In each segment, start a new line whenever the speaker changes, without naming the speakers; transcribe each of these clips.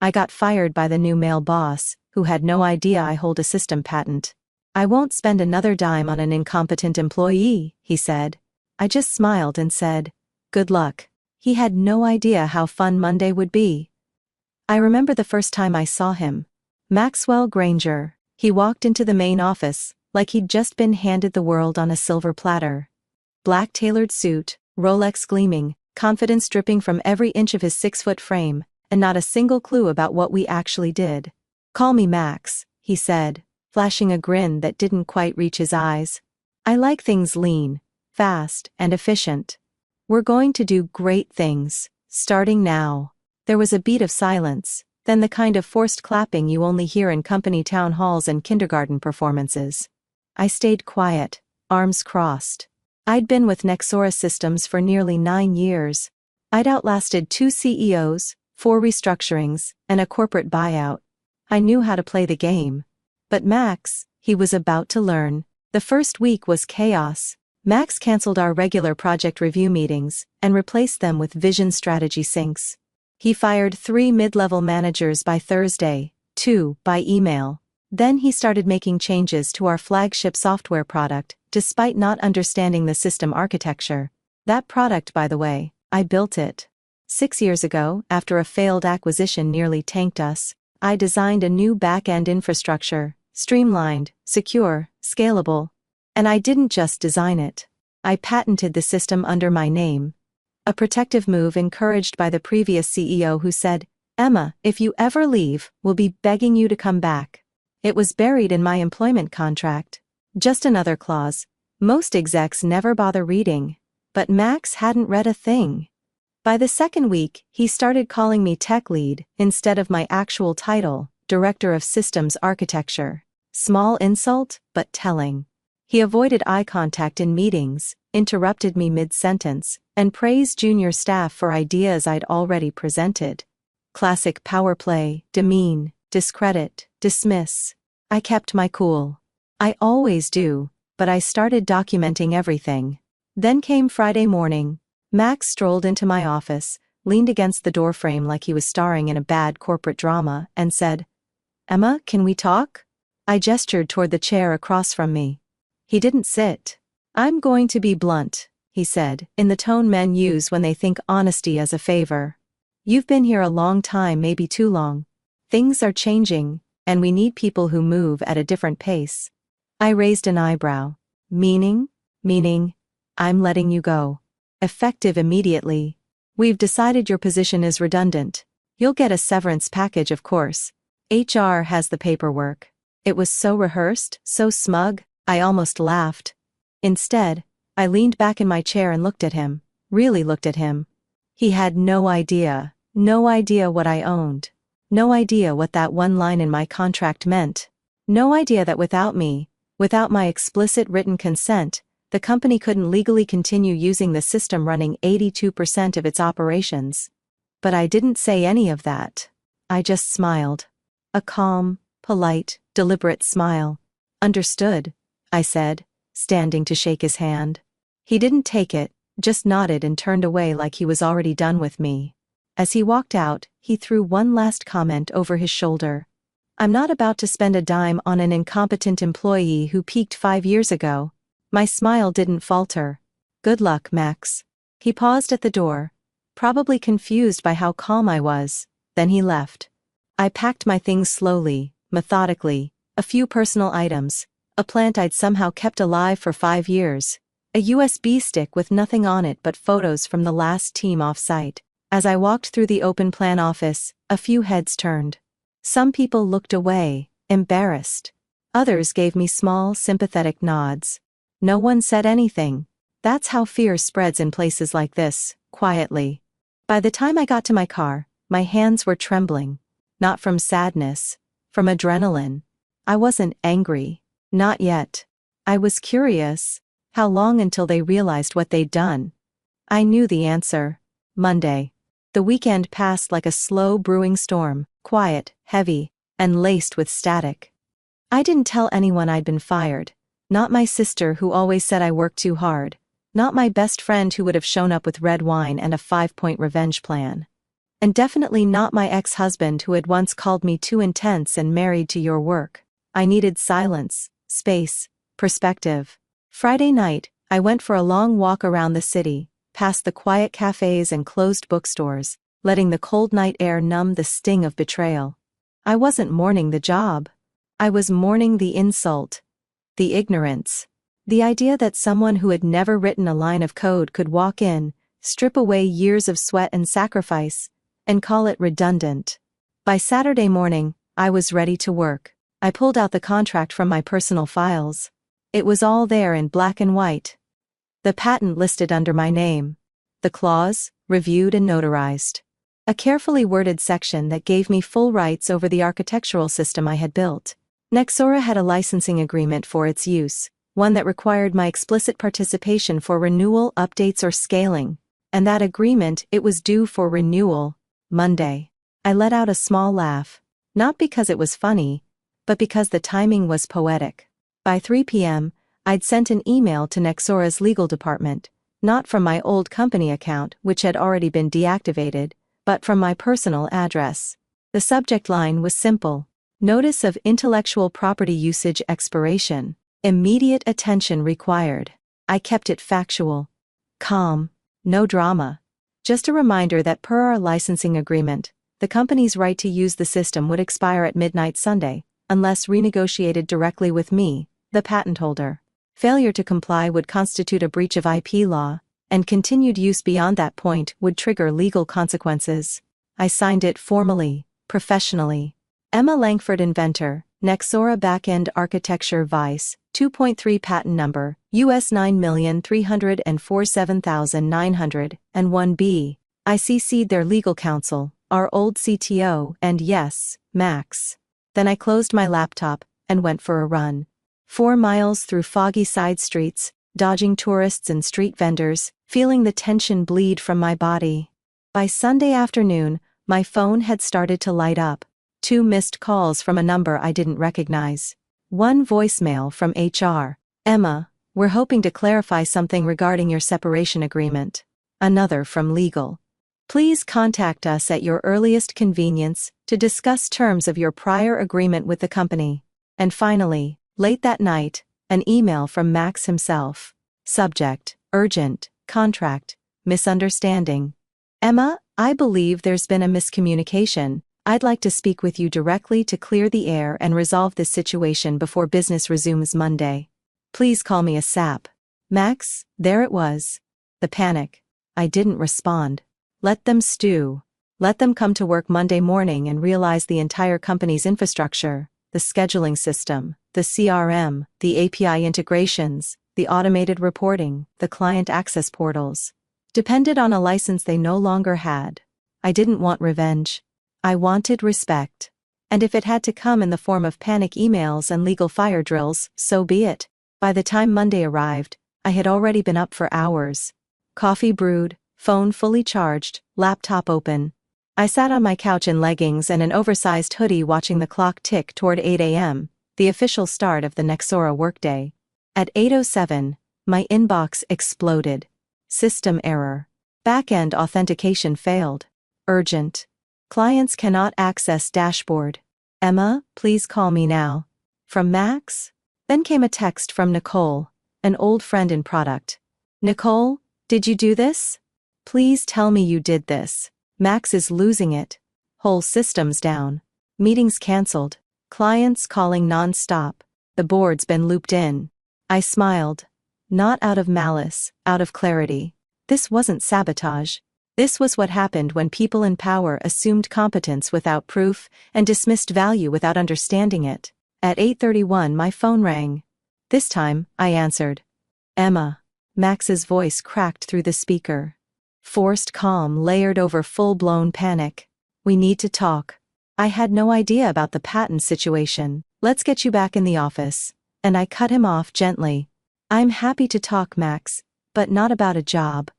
I got fired by the new male boss, who had no idea I hold a system patent. "I won't spend another dime on an incompetent employee," he said. I just smiled and said, "Good luck." He had no idea how fun Monday would be. I remember the first time I saw him. Maxwell Granger. He walked into the main office, like he'd just been handed the world on a silver platter. Black tailored suit, Rolex gleaming, confidence dripping from every inch of his 6-foot frame, and not a single clue about what we actually did. "Call me Max," he said, flashing a grin that didn't quite reach his eyes. "I like things lean, fast, and efficient. We're going to do great things, starting now." There was a beat of silence, then the kind of forced clapping you only hear in company town halls and kindergarten performances. I stayed quiet, arms crossed. I'd been with Nexora Systems for nearly 9 years. I'd outlasted 2 CEOs, 4 restructurings, and a corporate buyout. I knew how to play the game. But Max, he was about to learn. The first week was chaos. Max canceled our regular project review meetings and replaced them with vision strategy syncs. He fired 3 mid-level managers by Thursday, 2 by email. Then he started making changes to our flagship software product, despite not understanding the system architecture. That product, by the way, I built it. 6 years ago, after a failed acquisition nearly tanked us, I designed a new back-end infrastructure, streamlined, secure, scalable. And I didn't just design it. I patented the system under my name. A protective move encouraged by the previous CEO who said, "Emma, if you ever leave, we'll be begging you to come back." It was buried in my employment contract. Just another clause. Most execs never bother reading. But Max hadn't read a thing. By the second week, he started calling me tech lead instead of my actual title, Director of Systems Architecture. Small insult, but telling. He avoided eye contact in meetings, interrupted me mid-sentence, and praised junior staff for ideas I'd already presented. Classic power play, demean, discredit, dismiss. I kept my cool. I always do, but I started documenting everything. Then came Friday morning. Max strolled into my office, leaned against the doorframe like he was starring in a bad corporate drama, and said, "Emma, can we talk?" I gestured toward the chair across from me. He didn't sit. "I'm going to be blunt," he said, in the tone men use when they think honesty as a favor. "You've been here a long time, maybe too long. Things are changing, and we need people who move at a different pace." I raised an eyebrow. Meaning, I'm letting you go. Effective immediately. We've decided your position is redundant. You'll get a severance package, of course. HR has the paperwork. It was so rehearsed, so smug, I almost laughed. Instead, I leaned back in my chair and looked at him, really looked at him. He had no idea what I owned. No idea what that one line in my contract meant. No idea that without me, without my explicit written consent, the company couldn't legally continue using the system running 82% of its operations. But I didn't say any of that. I just smiled. A calm, polite, deliberate smile. "Understood," I said, standing to shake his hand. He didn't take it, just nodded and turned away like he was already done with me. As he walked out, he threw one last comment over his shoulder. "I'm not about to spend a dime on an incompetent employee who peaked 5 years ago." My smile didn't falter. "Good luck, Max." He paused at the door, probably confused by how calm I was, then he left. I packed my things slowly, methodically, a few personal items, a plant I'd somehow kept alive for 5 years, a USB stick with nothing on it but photos from the last team off-site. As I walked through the open plan office, a few heads turned. Some people looked away, embarrassed. Others gave me small, sympathetic nods. No one said anything. That's how fear spreads in places like this, quietly. By the time I got to my car, my hands were trembling. Not from sadness, from adrenaline. I wasn't angry. Not yet. I was curious. How long until they realized what they'd done? I knew the answer. Monday. The weekend passed like a slow brewing storm, quiet, heavy, and laced with static. I didn't tell anyone I'd been fired. Not my sister who always said I worked too hard. Not my best friend who would have shown up with red wine and a 5-point revenge plan. And definitely not my ex-husband who had once called me too intense and married to your work. I needed silence, space, perspective. Friday night, I went for a long walk around the city, past the quiet cafes and closed bookstores, letting the cold night air numb the sting of betrayal. I wasn't mourning the job. I was mourning the insult. The ignorance. The idea that someone who had never written a line of code could walk in, strip away years of sweat and sacrifice, and call it redundant. By Saturday morning, I was ready to work. I pulled out the contract from my personal files. It was all there in black and white. The patent listed under my name. The clause, reviewed and notarized. A carefully worded section that gave me full rights over the architectural system I had built. Nexora had a licensing agreement for its use, one that required my explicit participation for renewal, updates or scaling. And that agreement, it was due for renewal, Monday. I let out a small laugh, not because it was funny, but because the timing was poetic. By 3 p.m., I'd sent an email to Nexora's legal department, not from my old company account which had already been deactivated, but from my personal address. The subject line was simple. Notice of intellectual property usage expiration. Immediate attention required. I kept it factual. Calm. No drama. Just a reminder that per our licensing agreement, the company's right to use the system would expire at midnight Sunday, unless renegotiated directly with me, the patent holder. Failure to comply would constitute a breach of IP law, and continued use beyond that point would trigger legal consequences. I signed it formally, professionally. Emma Langford, inventor, Nexora Backend Architecture Vice, 2.3 patent number, US 9,347,901B. I CC'd their legal counsel, our old CTO, and yes, Max. Then I closed my laptop and went for a run. 4 miles through foggy side streets, dodging tourists and street vendors, feeling the tension bleed from my body. By Sunday afternoon, my phone had started to light up. 2 missed calls from a number I didn't recognize. 1 voicemail from HR. Emma, we're hoping to clarify something regarding your separation agreement. Another from legal. Please contact us at your earliest convenience to discuss terms of your prior agreement with the company. And finally, late that night, an email from Max himself. Subject, urgent, contract, misunderstanding. Emma, I believe there's been a miscommunication. I'd like to speak with you directly to clear the air and resolve this situation before business resumes Monday. Please call me a sap. Max, there it was. The panic. I didn't respond. Let them stew. Let them come to work Monday morning and realize the entire company's infrastructure, the scheduling system, the CRM, the API integrations, the automated reporting, the client access portals, depended on a license they no longer had. I didn't want revenge. I wanted respect. And if it had to come in the form of panic emails and legal fire drills, so be it. By the time Monday arrived, I had already been up for hours. Coffee brewed, phone fully charged, laptop open. I sat on my couch in leggings and an oversized hoodie watching the clock tick toward 8 a.m., the official start of the Nexora workday. At 8:07, my inbox exploded. System error. Backend authentication failed. Urgent. Clients cannot access dashboard. Emma, please call me now. From Max? Then came a text from Nicole, an old friend in product. Nicole, did you do this? Please tell me you did this. Max is losing it. Whole system's down. Meetings cancelled. Clients calling non-stop. The board's been looped in. I smiled. Not out of malice, out of clarity. This wasn't sabotage. This was what happened when people in power assumed competence without proof and dismissed value without understanding it. At 8:31 my phone rang. This time, I answered. Emma. Max's voice cracked through the speaker. Forced calm layered over full-blown panic. We need to talk. I had no idea about the patent situation. Let's get you back in the office. And I cut him off gently. I'm happy to talk, Max, but not about a job.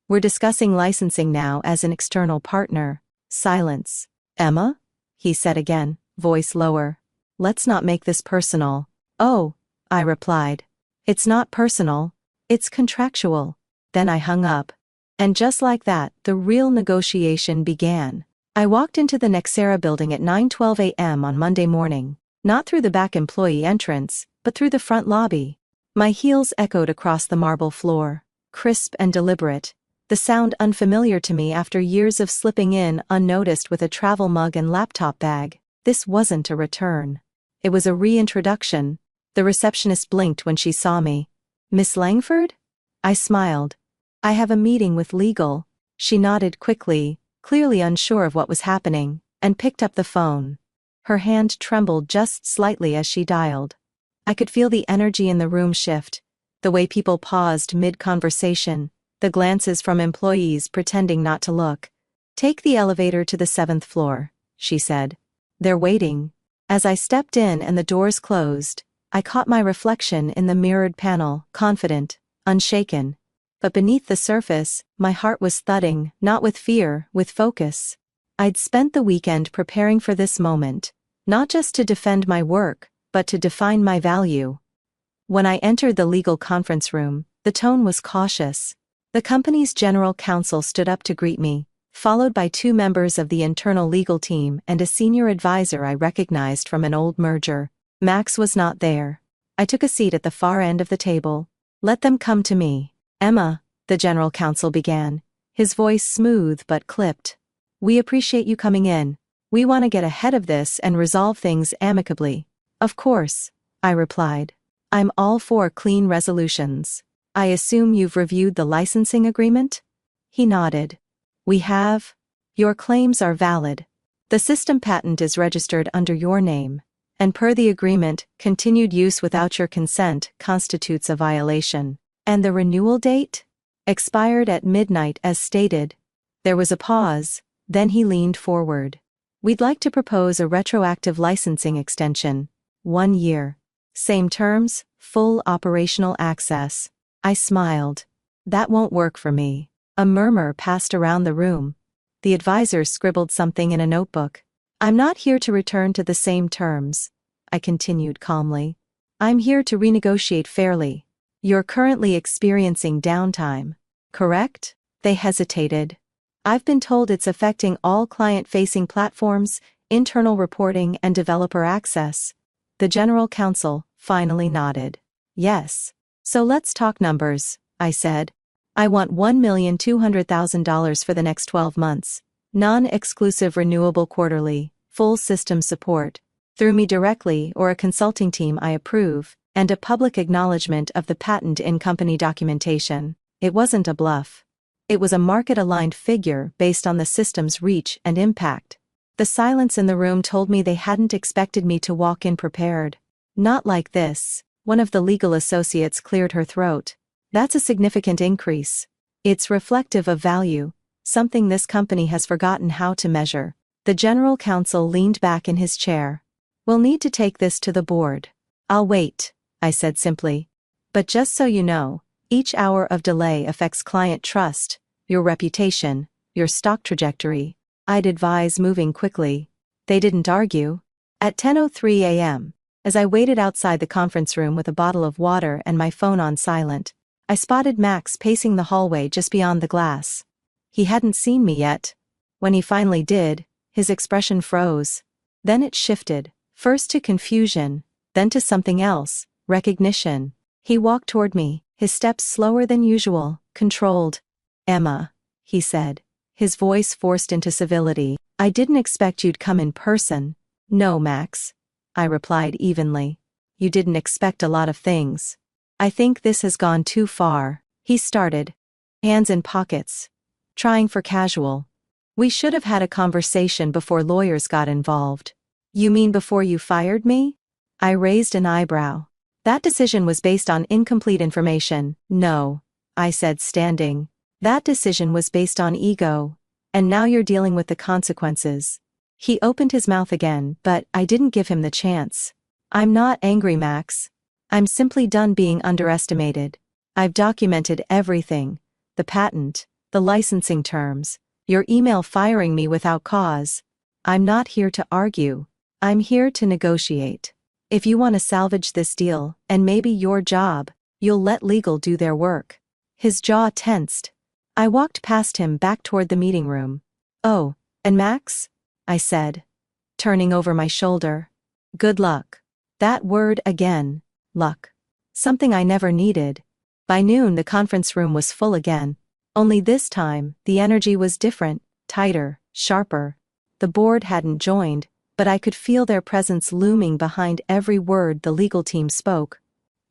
We're discussing licensing now as an external partner. Silence. Emma? He said again, voice lower. Let's not make this personal. Oh, I replied. It's not personal. It's contractual. Then I hung up. And just like that, the real negotiation began. I walked into the Nexera building at 9:12 a.m. on Monday morning, not through the back employee entrance, but through the front lobby. My heels echoed across the marble floor, crisp and deliberate, the sound unfamiliar to me after years of slipping in unnoticed with a travel mug and laptop bag. This wasn't a return. It was a reintroduction. The receptionist blinked when she saw me. "Miss Langford?" I smiled. "I have a meeting with legal." She nodded quickly, clearly unsure of what was happening, and picked up the phone. Her hand trembled just slightly as she dialed. I could feel the energy in the room shift, the way people paused mid-conversation, the glances from employees pretending not to look. "Take the elevator to the 7th floor," she said. "They're waiting." As I stepped in and the doors closed, I caught my reflection in the mirrored panel, confident, unshaken. But beneath the surface, my heart was thudding, not with fear, with focus. I'd spent the weekend preparing for this moment, not just to defend my work, but to define my value. When I entered the legal conference room, the tone was cautious. The company's general counsel stood up to greet me, followed by 2 members of the internal legal team and a senior advisor I recognized from an old merger. Max was not there. I took a seat at the far end of the table. "Let them come to me." "Emma," the general counsel began, his voice smooth but clipped. "We appreciate you coming in. We want to get ahead of this and resolve things amicably." "Of course," I replied. "I'm all for clean resolutions. I assume you've reviewed the licensing agreement?" He nodded. "We have. Your claims are valid. The system patent is registered under your name, and per the agreement, continued use without your consent constitutes a violation. And the renewal date? Expired at midnight as stated." There was a pause, then he leaned forward. "We'd like to propose a retroactive licensing extension. 1 year. Same terms, full operational access." I smiled. "That won't work for me." A murmur passed around the room. The advisor scribbled something in a notebook. "I'm not here to return to the same terms," I continued calmly. "I'm here to renegotiate fairly. You're currently experiencing downtime, correct?" They hesitated. "I've been told it's affecting all client-facing platforms, internal reporting and developer access." The general counsel finally nodded. "Yes. So let's talk numbers," I said. "I want $1,200,000 for the next 12 months. Non-exclusive renewable quarterly, full system support, through me directly or a consulting team I approve, and a public acknowledgement of the patent in company documentation." It wasn't a bluff. It was a market-aligned figure based on the system's reach and impact. The silence in the room told me they hadn't expected me to walk in prepared. "Not like this." One of the legal associates cleared her throat. "That's a significant increase. It's reflective of value, something this company has forgotten how to measure." The general counsel leaned back in his chair. "We'll need to take this to the board." "I'll wait," I said simply. "But just so you know, each hour of delay affects client trust, your reputation, your stock trajectory." I'd advise moving quickly. They didn't argue. At 10:03 a.m., as I waited outside the conference room with a bottle of water and my phone on silent, I spotted Max pacing the hallway just beyond the glass. He hadn't seen me yet. When he finally did, his expression froze. Then it shifted, first to confusion, then to something else, recognition. He walked toward me, his steps slower than usual, controlled. "Emma," he said, his voice forced into civility, "I didn't expect you'd come in person." "No, Max," I replied evenly. "You didn't expect a lot of things. I think this has gone too far." He started, hands in pockets, trying for casual. "We should have had a conversation before lawyers got involved." "You mean before you fired me?" I raised an eyebrow. "That decision was based on incomplete information." "No," I said, standing. "That decision was based on ego. And now you're dealing with the consequences." He opened his mouth again, but I didn't give him the chance. "I'm not angry, Max. I'm simply done being underestimated. I've documented everything. The patent, the licensing terms, your email firing me without cause. I'm not here to argue. I'm here to negotiate. If you want to salvage this deal, and maybe your job, you'll let legal do their work." His jaw tensed. I walked past him back toward the meeting room. "Oh, And Max? I said, turning over my shoulder. Good luck. That word again. Luck. Something I never needed. By noon the conference room was full again. Only this time, the energy was different, tighter, sharper. The board hadn't joined, but I could feel their presence looming behind every word the legal team spoke.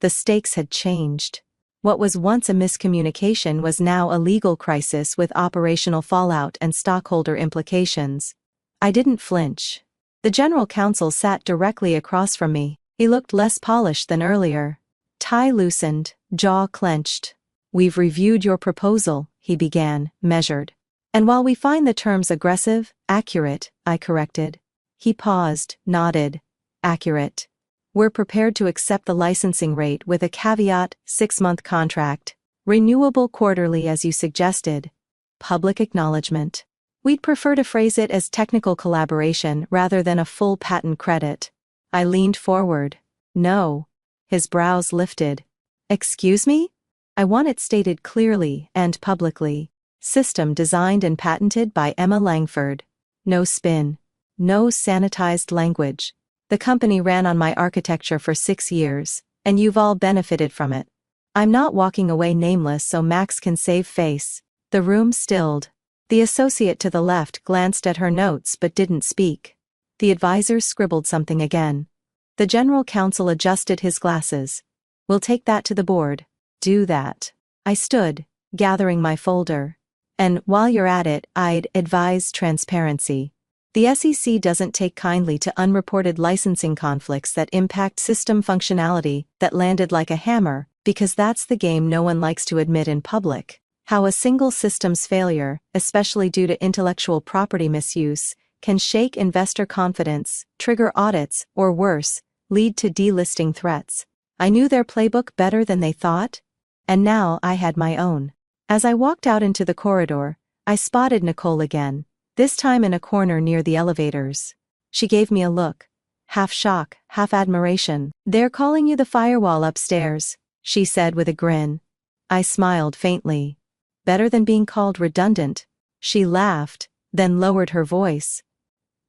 The stakes had changed. What was once a miscommunication was now a legal crisis with operational fallout and stockholder implications. I didn't flinch. The general counsel sat directly across from me. He looked less polished than earlier. Tie loosened, jaw clenched. We've reviewed your proposal, he began, measured. And while we find the terms aggressive, accurate, I corrected. He paused, nodded. Accurate. We're prepared to accept the licensing rate with a caveat, 6-month contract. Renewable quarterly as you suggested. Public acknowledgement. We'd prefer to phrase it as technical collaboration rather than a full patent credit. I leaned forward. No. His brows lifted. Excuse me? I want it stated clearly and publicly. System designed and patented by Emma Langford. No spin. No sanitized language. The company ran on my architecture for 6 years, and you've all benefited from it. I'm not walking away nameless so Max can save face. The room stilled. The associate to the left glanced at her notes but didn't speak. The advisor scribbled something again. The general counsel adjusted his glasses. We'll take that to the board. Do that. I stood, gathering my folder. And while you're at it, I'd advise transparency. The SEC doesn't take kindly to unreported licensing conflicts that impact system functionality that landed like a hammer, because that's the game no one likes to admit in public. How a single system's failure, especially due to intellectual property misuse, can shake investor confidence, trigger audits, or worse, lead to delisting threats. I knew their playbook better than they thought, and now I had my own. As I walked out into the corridor, I spotted Nicole again. This time in a corner near the elevators. She gave me a look. Half shock, half admiration. They're calling you the firewall upstairs, she said with a grin. I smiled faintly. Better than being called redundant. She laughed, then lowered her voice.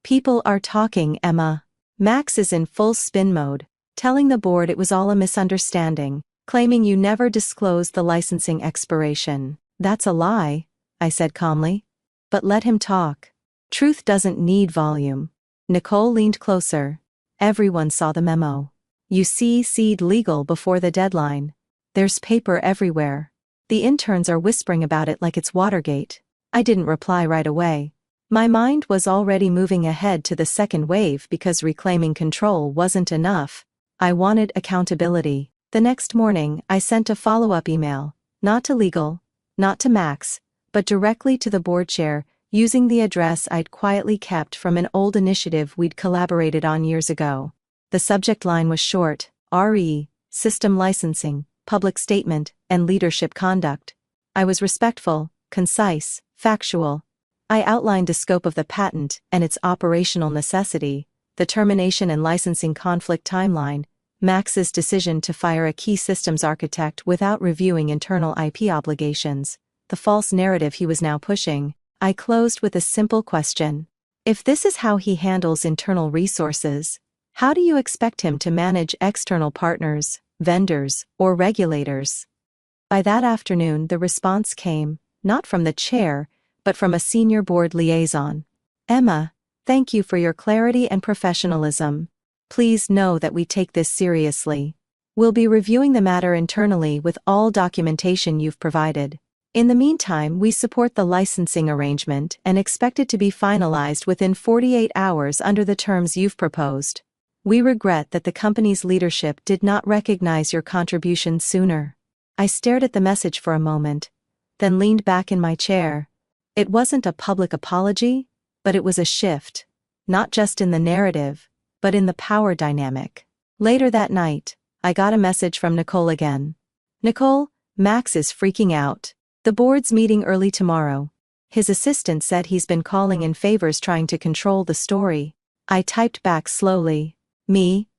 People are talking, Emma. Max is in full spin mode, telling the board it was all a misunderstanding, claiming you never disclosed the licensing expiration. That's a lie, I said calmly. But let him talk. Truth doesn't need volume. Nicole leaned closer. Everyone saw the memo. You CC'd legal before the deadline. There's paper everywhere. The interns are whispering about it like it's Watergate. I didn't reply right away. My mind was already moving ahead to the second wave because reclaiming control wasn't enough. I wanted accountability. The next morning, I sent a follow-up email. Not to legal, not to Max, but directly to the board chair, using the address I'd quietly kept from an old initiative we'd collaborated on years ago. The subject line was short, RE, System Licensing, Public Statement, and Leadership Conduct. I was respectful, concise, factual. I outlined the scope of the patent and its operational necessity, the termination and licensing conflict timeline, Max's decision to fire a key systems architect without reviewing internal IP obligations, the false narrative he was now pushing. I closed with a simple question. If this is how he handles internal resources, how do you expect him to manage external partners, vendors, or regulators? By that afternoon, the response came, not from the chair, but from a senior board liaison. Emma, thank you for your clarity and professionalism. Please know that we take this seriously. We'll be reviewing the matter internally with all documentation you've provided. In the meantime, we support the licensing arrangement and expect it to be finalized within 48 hours under the terms you've proposed. We regret that the company's leadership did not recognize your contribution sooner. I stared at the message for a moment, then leaned back in my chair. It wasn't a public apology, but it was a shift, not just in the narrative, but in the power dynamic. Later that night, I got a message from Nicole again. Nicole, Max is freaking out. The board's meeting early tomorrow. His assistant said he's been calling in favors trying to control the story. I typed back slowly.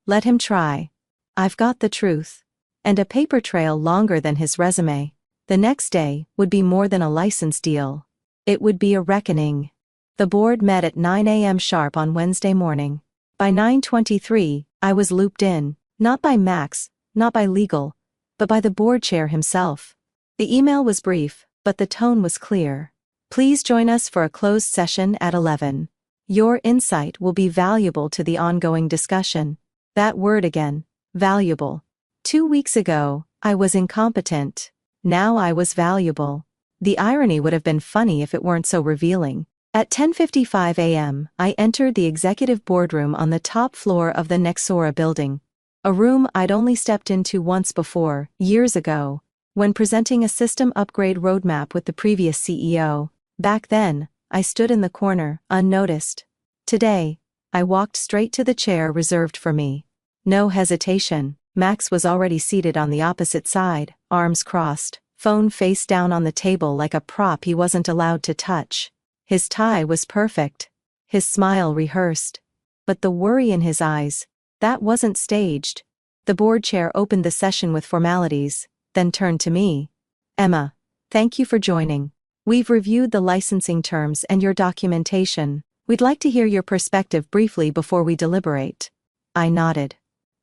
Let him try. I've got the truth. And a paper trail longer than his resume. The next day would be more than a license deal. It would be a reckoning. The board met at 9 a.m. sharp on Wednesday morning. By 9:23, I was looped in, not by Max, not by legal, but by the board chair himself. The email was brief, but the tone was clear. Please join us for a closed session at 11. Your insight will be valuable to the ongoing discussion. That word again, valuable. 2 weeks ago, I was incompetent. Now I was valuable. The irony would have been funny if it weren't so revealing. At 10:55 a.m., I entered the executive boardroom on the top floor of the Nexora building. A room I'd only stepped into once before, years ago, when presenting a system upgrade roadmap with the previous CEO. Back then, I stood in the corner, unnoticed. Today, I walked straight to the chair reserved for me. No hesitation. Max was already seated on the opposite side, arms crossed, phone face down on the table like a prop he wasn't allowed to touch. His tie was perfect. His smile rehearsed. But the worry in his eyes, that wasn't staged. The board chair opened the session with formalities, then turned to me. Emma, thank you for joining. We've reviewed the licensing terms and your documentation. We'd like to hear your perspective briefly before we deliberate. I nodded.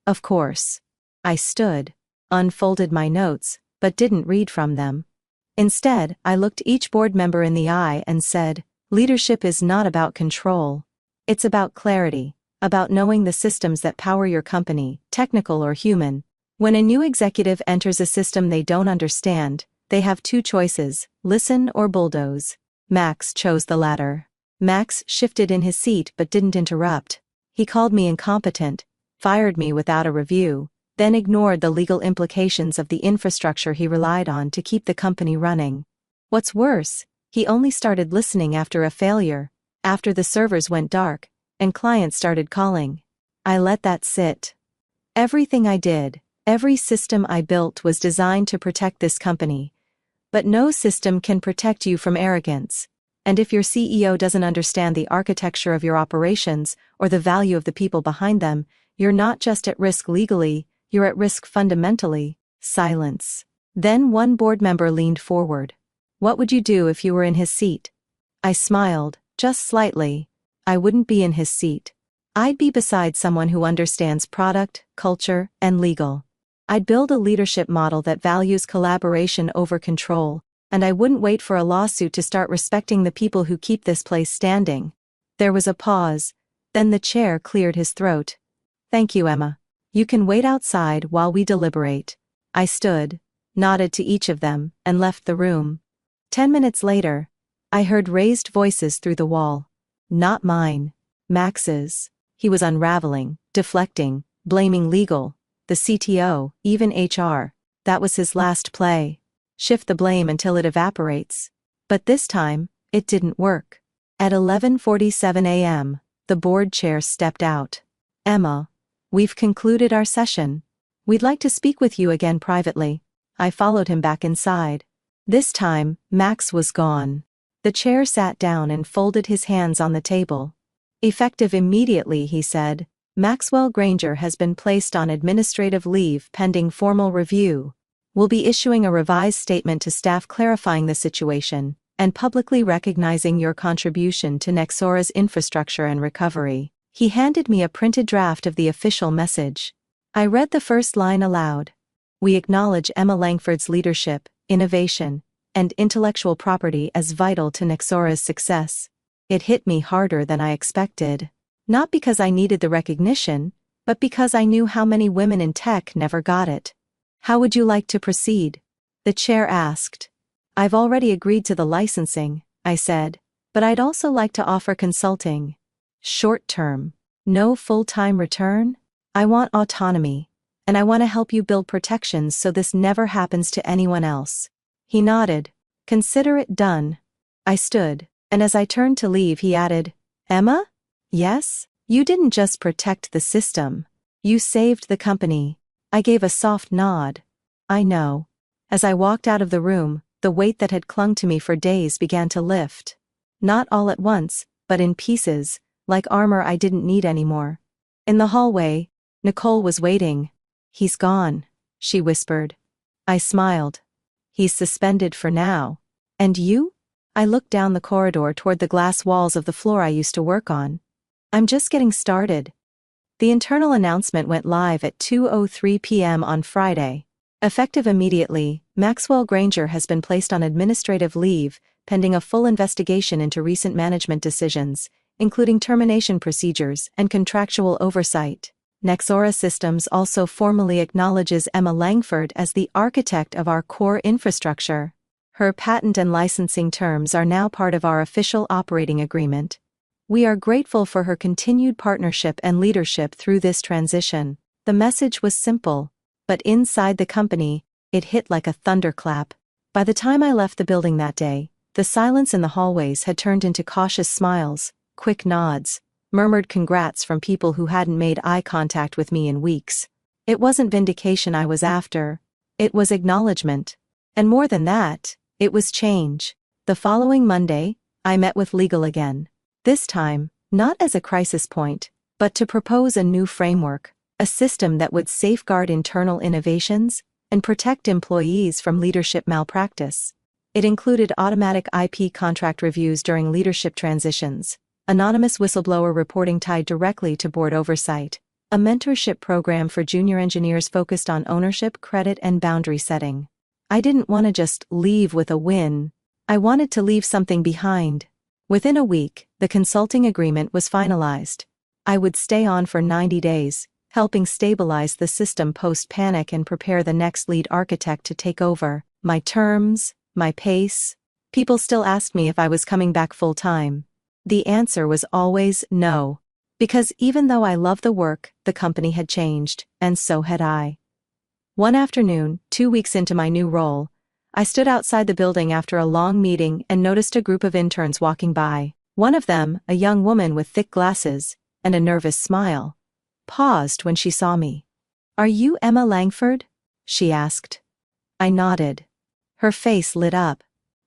Of course. I stood, unfolded my notes, but didn't read from them. Instead, I looked each board member in the eye and said, leadership is not about control. It's about clarity, about knowing the systems that power your company, technical or human. When a new executive enters a system they don't understand, they have two choices, listen or bulldoze. Max chose the latter. Max shifted in his seat but didn't interrupt. He called me incompetent, fired me without a review, then ignored the legal implications of the infrastructure he relied on to keep the company running. What's worse, he only started listening after a failure, after the servers went dark, and clients started calling. I let that sit. Everything I did, every system I built was designed to protect this company. But no system can protect you from arrogance. And if your CEO doesn't understand the architecture of your operations or the value of the people behind them, you're not just at risk legally, you're at risk fundamentally. Silence. Then one board member leaned forward. What would you do if you were in his seat? I smiled, just slightly. I wouldn't be in his seat. I'd be beside someone who understands product, culture, and legal. I'd build a leadership model that values collaboration over control, and I wouldn't wait for a lawsuit to start respecting the people who keep this place standing. There was a pause, then the chair cleared his throat. Thank you, Emma. You can wait outside while we deliberate. I stood, nodded to each of them, and left the room. 10 minutes later, I heard raised voices through the wall. Not mine. Max's. He was unraveling, deflecting, blaming legal, the CTO, even HR. That was his last play. Shift the blame until it evaporates. But this time, it didn't work. At 11:47 a.m., the board chair stepped out. Emma, we've concluded our session. We'd like to speak with you again privately. I followed him back inside. This time, Max was gone. The chair sat down and folded his hands on the table. Effective immediately, he said, Maxwell Granger has been placed on administrative leave pending formal review. We'll be issuing a revised statement to staff clarifying the situation and publicly recognizing your contribution to Nexora's infrastructure and recovery. He handed me a printed draft of the official message. I read the first line aloud. We acknowledge Emma Langford's leadership, innovation, and intellectual property as vital to Nexora's success. It hit me harder than I expected. Not because I needed the recognition, but because I knew how many women in tech never got it. How would you like to proceed? The chair asked. I've already agreed to the licensing, I said, but I'd also like to offer consulting. Short term. No full-time return? I want autonomy. And I want to help you build protections so this never happens to anyone else. He nodded. Consider it done. I stood, and as I turned to leave he added, Emma? Yes? You didn't just protect the system. You saved the company. I gave a soft nod. I know. As I walked out of the room, the weight that had clung to me for days began to lift. Not all at once, but in pieces, like armor I didn't need anymore. In the hallway, Nicole was waiting. He's gone, she whispered. I smiled. He's suspended for now. And you? I looked down the corridor toward the glass walls of the floor I used to work on. I'm just getting started. The internal announcement went live at 2:03 p.m. on Friday. Effective immediately, Maxwell Granger has been placed on administrative leave, pending a full investigation into recent management decisions, including termination procedures and contractual oversight. Nexora Systems also formally acknowledges Emma Langford as the architect of our core infrastructure. Her patent and licensing terms are now part of our official operating agreement. We are grateful for her continued partnership and leadership through this transition. The message was simple, but inside the company, it hit like a thunderclap. By the time I left the building that day, the silence in the hallways had turned into cautious smiles, quick nods, murmured congrats from people who hadn't made eye contact with me in weeks. It wasn't vindication I was after. It was acknowledgement. And more than that, it was change. The following Monday, I met with legal again. This time, not as a crisis point, but to propose a new framework, a system that would safeguard internal innovations and protect employees from leadership malpractice. It included automatic IP contract reviews during leadership transitions, anonymous whistleblower reporting tied directly to board oversight, a mentorship program for junior engineers focused on ownership, credit, and boundary setting. I didn't want to just leave with a win. I wanted to leave something behind. Within a week, the consulting agreement was finalized. I would stay on for 90 days, helping stabilize the system post-panic and prepare the next lead architect to take over. My terms, my pace. People still asked me if I was coming back full-time. The answer was always no. Because even though I loved the work, the company had changed, and so had I. One afternoon, 2 weeks into my new role, I stood outside the building after a long meeting and noticed a group of interns walking by. One of them, a young woman with thick glasses and a nervous smile, paused when she saw me. "Are you Emma Langford?" she asked. I nodded. Her face lit up.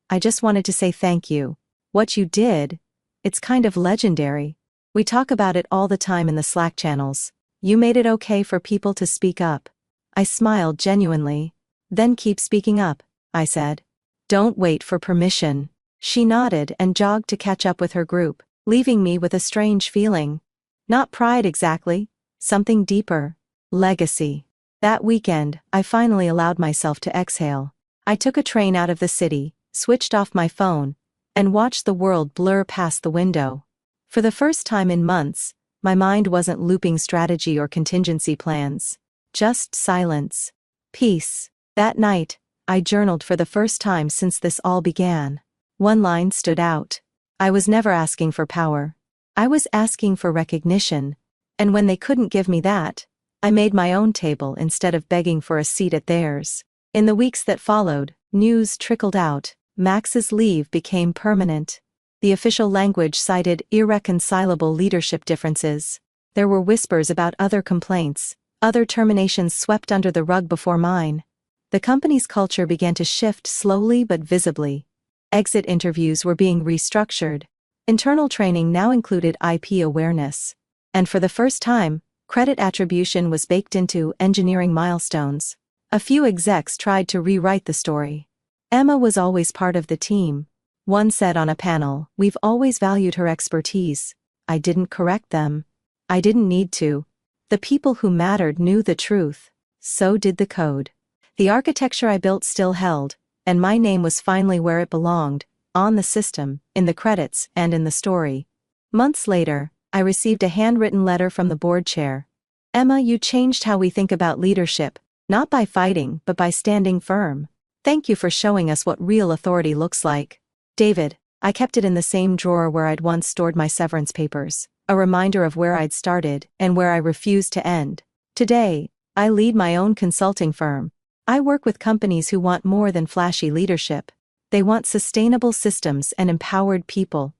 "I just wanted to say thank you. What you did, it's kind of legendary. We talk about it all the time in the Slack channels. You made it okay for people to speak up." I smiled genuinely. "Then keep speaking up," I said. "Don't wait for permission." She nodded and jogged to catch up with her group, leaving me with a strange feeling. Not pride exactly, something deeper. Legacy. That weekend, I finally allowed myself to exhale. I took a train out of the city, switched off my phone, and watched the world blur past the window. For the first time in months, my mind wasn't looping strategy or contingency plans. Just silence. Peace. That night, I journaled for the first time since this all began. One line stood out. I was never asking for power. I was asking for recognition, and when they couldn't give me that, I made my own table instead of begging for a seat at theirs. In the weeks that followed, news trickled out. Max's leave became permanent. The official language cited irreconcilable leadership differences. There were whispers about other complaints, other terminations swept under the rug before mine. The company's culture began to shift slowly but visibly. Exit interviews were being restructured. Internal training now included IP awareness. And for the first time, credit attribution was baked into engineering milestones. A few execs tried to rewrite the story. Emma was always part of the team. One said on a panel, "We've always valued her expertise." I didn't correct them. I didn't need to. The people who mattered knew the truth. So did the code. The architecture I built still held, and my name was finally where it belonged, on the system, in the credits, and in the story. Months later, I received a handwritten letter from the board chair. "Emma, you changed how we think about leadership, not by fighting, but by standing firm. Thank you for showing us what real authority looks like." David, I kept it in the same drawer where I'd once stored my severance papers, a reminder of where I'd started and where I refused to end. Today, I lead my own consulting firm. I work with companies who want more than flashy leadership. They want sustainable systems and empowered people.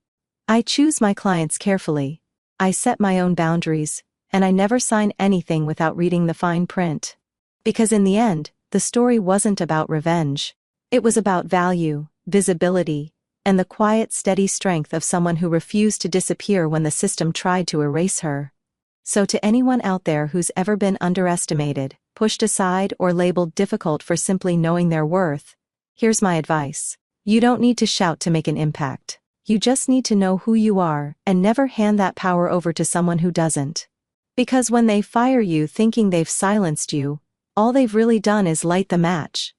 I choose my clients carefully. I set my own boundaries, and I never sign anything without reading the fine print. Because in the end, the story wasn't about revenge. It was about value, visibility, and the quiet, steady strength of someone who refused to disappear when the system tried to erase her. So to anyone out there who's ever been underestimated, pushed aside, or labeled difficult for simply knowing their worth, here's my advice. You don't need to shout to make an impact. You just need to know who you are and never hand that power over to someone who doesn't. Because when they fire you thinking they've silenced you, all they've really done is light the match.